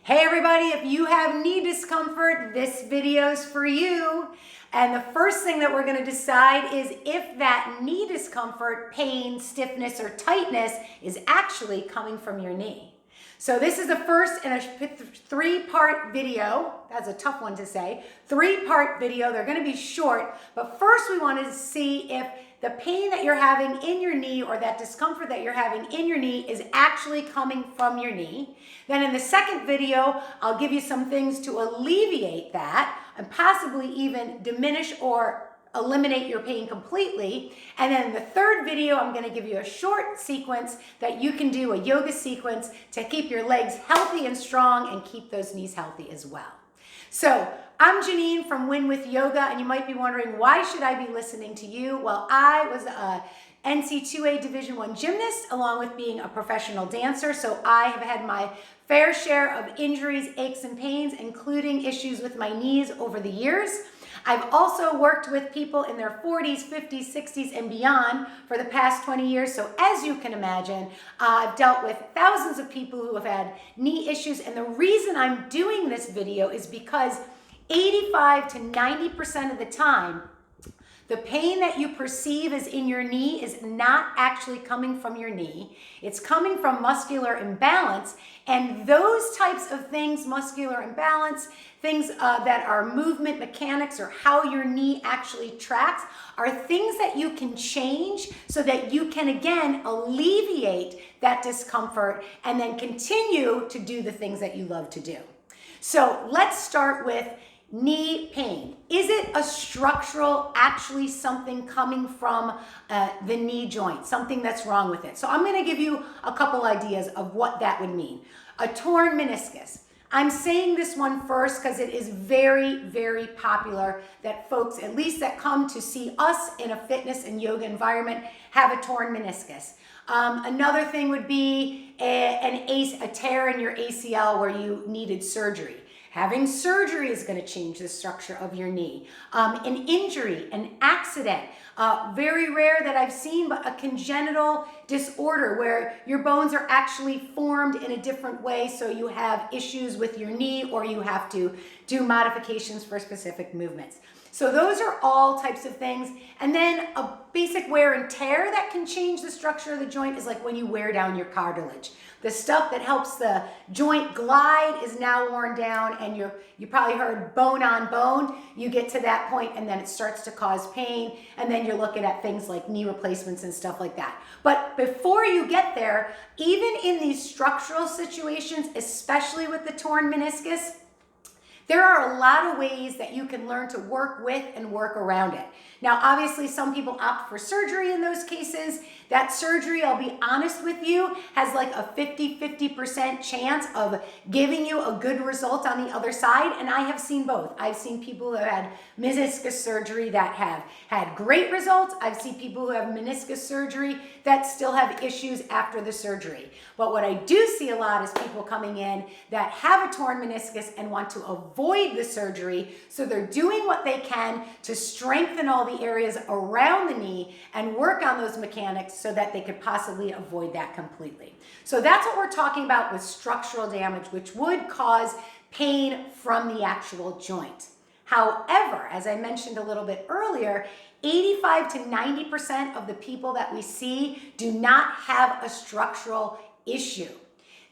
Hey everybody, if you have knee discomfort, this video's for you. And the first thing that we're going to decide is if that knee discomfort, pain, stiffness, or tightness is actually coming from your knee. So this is the first in a three-part video. That's a tough one to say. Three-part video. They're going to be short, but first we want to see if the pain that you're having in your knee or that discomfort that you're having in your knee is actually coming from your knee. Then in the second video, I'll give you some things to alleviate that and possibly even diminish or eliminate your pain completely. And then in the third video, I'm going to give you a short sequence that you can do, a yoga sequence, to keep your legs healthy and strong and keep those knees healthy as well. So I'm Janine from Win With Yoga, and you might be wondering, why should I be listening to you? Well, I was a NC2A Division I gymnast along with being a professional dancer, so I have had my fair share of injuries, aches, and pains, including issues with my knees over the years. I've also worked with people in their 40s, 50s, 60s, and beyond for the past 20 years. So as you can imagine, I've dealt with thousands of people who have had knee issues. And the reason I'm doing this video is because 85 to 90% of the time, the pain that you perceive is in your knee is not actually coming from your knee. It's coming from muscular imbalance. And those types of things, muscular imbalance, things that are movement mechanics or how your knee actually tracks, are things that you can change so that you can, again, alleviate that discomfort and then continue to do the things that you love to do. So let's start with knee pain. Is it a structural, actually something coming from the knee joint, something that's wrong with it? So I'm going to give you a couple ideas of what that would mean. A torn meniscus. I'm saying this one first because it is very, very popular that folks, at least that come to see us in a fitness and yoga environment, have a torn meniscus. Another thing would be a tear in your ACL where you needed surgery. Having surgery is going to change the structure of your knee. An injury, an accident, very rare that I've seen, but a congenital disorder where your bones are actually formed in a different way, so you have issues with your knee or you have to do modifications for specific movements. So those are all types of things. And then a basic wear and tear that can change the structure of the joint is like when you wear down your cartilage. The stuff that helps the joint glide is now worn down, and you probably heard bone on bone. You get to that point and then it starts to cause pain, and then you're looking at things like knee replacements and stuff like that. But before you get there, even in these structural situations, especially with the torn meniscus, there are a lot of ways that you can learn to work with and work around it. Now, obviously, some people opt for surgery in those cases. That surgery, I'll be honest with you, has like a 50% chance of giving you a good result on the other side, and I have seen both. I've seen people who have had meniscus surgery that have had great results. I've seen people who have meniscus surgery that still have issues after the surgery. But what I do see a lot is people coming in that have a torn meniscus and want to avoid the surgery, so they're doing what they can to strengthen all the areas around the knee and work on those mechanics so that they could possibly avoid that completely. So that's what we're talking about with structural damage, which would cause pain from the actual joint. However, as I mentioned a little bit earlier, 85 to 90% of the people that we see do not have a structural issue.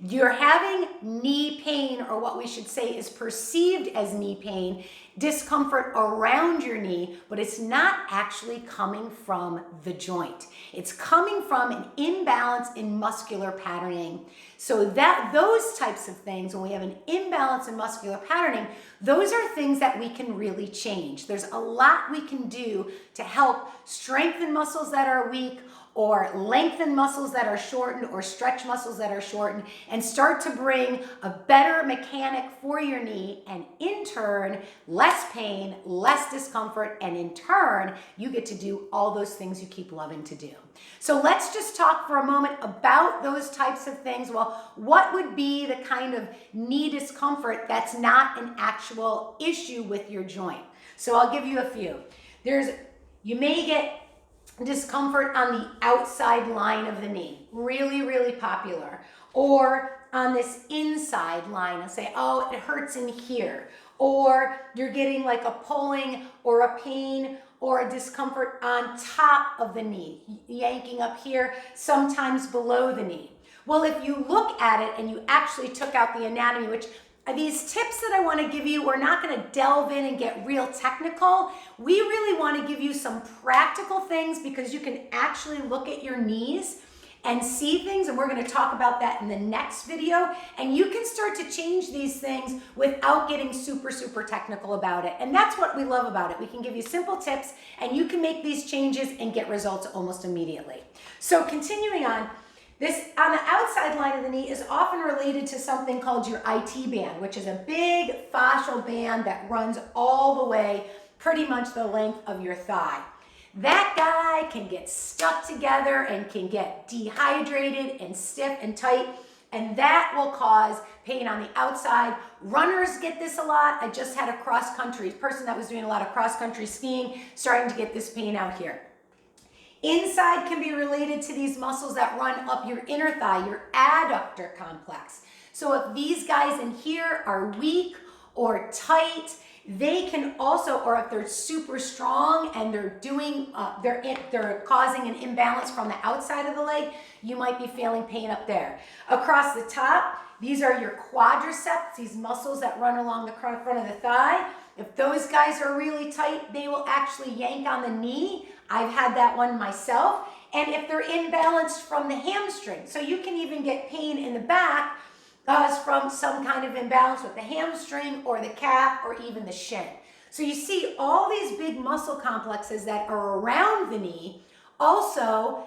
You're having knee pain, or what we should say is perceived as knee pain, discomfort around your knee, but it's not actually coming from the joint. It's coming from an imbalance in muscular patterning. So that those types of things, when we have an imbalance in muscular patterning, those are things that we can really change. There's a lot we can do to help strengthen muscles that are weak, or lengthen muscles that are shortened, or stretch muscles that are shortened, and start to bring a better mechanic for your knee, and in turn, less pain, less discomfort, and in turn, you get to do all those things you keep loving to do. So let's just talk for a moment about those types of things. Well, what would be the kind of knee discomfort that's not an actual issue with your joint? So I'll give you a few. You may get discomfort on the outside line of the knee, really, really popular. Or on this inside line and say, oh, it hurts in here, or you're getting like a pulling or a pain or a discomfort on top of the knee, yanking up here, sometimes below the knee. Well, if you look at it and you actually took out the anatomy, which these tips that I want to give you, we're not going to delve in and get real technical. We really want to give you some practical things because you can actually look at your knees and see things, and we're going to talk about that in the next video. And you can start to change these things without getting super, super technical about it. And that's what we love about it. We can give you simple tips and you can make these changes and get results almost immediately. So continuing on, this on the outside line of the knee is often related to something called your IT band, which is a big fascial band that runs all the way pretty much the length of your thigh. That guy can get stuck together and can get dehydrated and stiff and tight, and that will cause pain on the outside. Runners get this a lot. I just had a cross-country person that was doing a lot of cross-country skiing starting to get this pain out here. Inside can be related to these muscles that run up your inner thigh, your adductor complex. So if these guys in here are weak or tight, they can also, or if they're super strong and they're doing, they're causing an imbalance from the outside of the leg, you might be feeling pain up there. Across the top, these are your quadriceps, these muscles that run along the front of the thigh. If those guys are really tight, they will actually yank on the knee. I've had that one myself. And if they're imbalanced from the hamstring, so you can even get pain in the back from some kind of imbalance with the hamstring or the calf or even the shin. So you see all these big muscle complexes that are around the knee also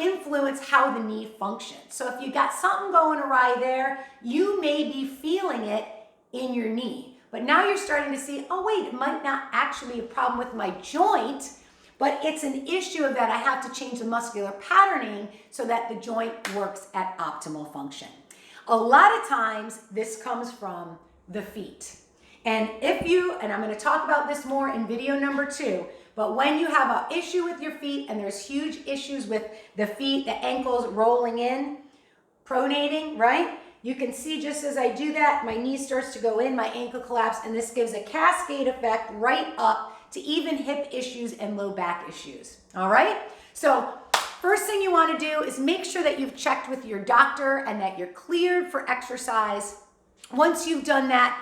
influence how the knee functions. So if you got something going awry there, you may be feeling it in your knee. But now you're starting to see, oh wait, it might not actually be a problem with my joint, but it's an issue of that I have to change the muscular patterning so that the joint works at optimal function. A lot of times this comes from the feet. And I'm going to talk about this more in video number 2, but when you have an issue with your feet and there's huge issues with the feet, the ankles rolling in, pronating, right? You can see just as I do that, my knee starts to go in, my ankle collapse, and this gives a cascade effect right up to even hip issues and low back issues. All right? So first thing you want to do is make sure that you've checked with your doctor and that you're cleared for exercise. Once you've done that,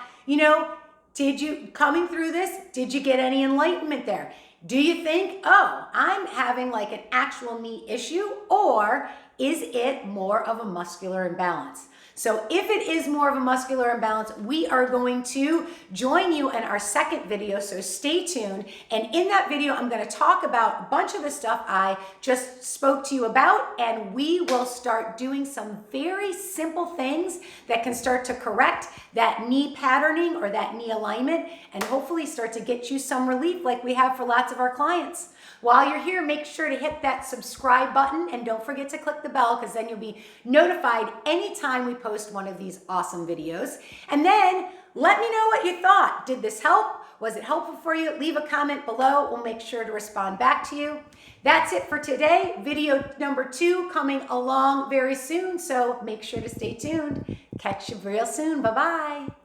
coming through this, did you get any enlightenment there? Do you think, oh, I'm having like an actual knee issue, or is it more of a muscular imbalance? So if it is more of a muscular imbalance, we are going to join you in our second video, so stay tuned. And in that video, I'm going to talk about a bunch of the stuff I just spoke to you about, and we will start doing some very simple things that can start to correct that knee patterning or that knee alignment, and hopefully start to get you some relief like we have for lots of our clients. While you're here, make sure to hit that subscribe button and don't forget to click the bell, because then you'll be notified anytime we post one of these awesome videos. And then let me know what you thought. Did this help? Was it helpful for you? Leave a comment below. We'll make sure to respond back to you. That's it for today. Video number 2 coming along very soon, so make sure to stay tuned. Catch you real soon. Bye-bye.